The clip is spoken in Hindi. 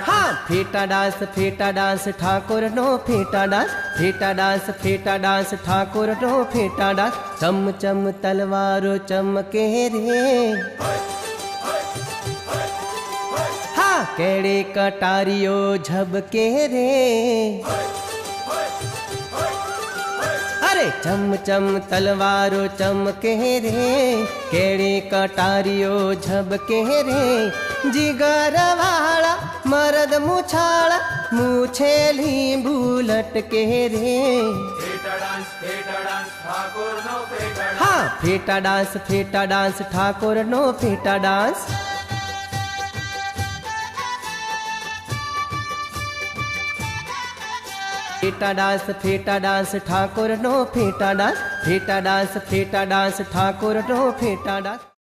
हाँ फेटा डांस ठाकुर नो फेटा डांस ठाकुर नो फेटा डांस। चम चम तलवारो चमके रे, हाँ केड़े कटारियो झबके रे। अरे चम चम तलवारो चमके रे, केड़े कटारियो झबके रे। जिगर वाला मर्द मुछाला, मुछेली भूलट के रे। हाँ फेटा डांस ठाकुर नो फेटा डांस। फेटा डांस ठाकुर नो फेटा डांस। फेटा डांस ठाकुर नो फेटा डांस।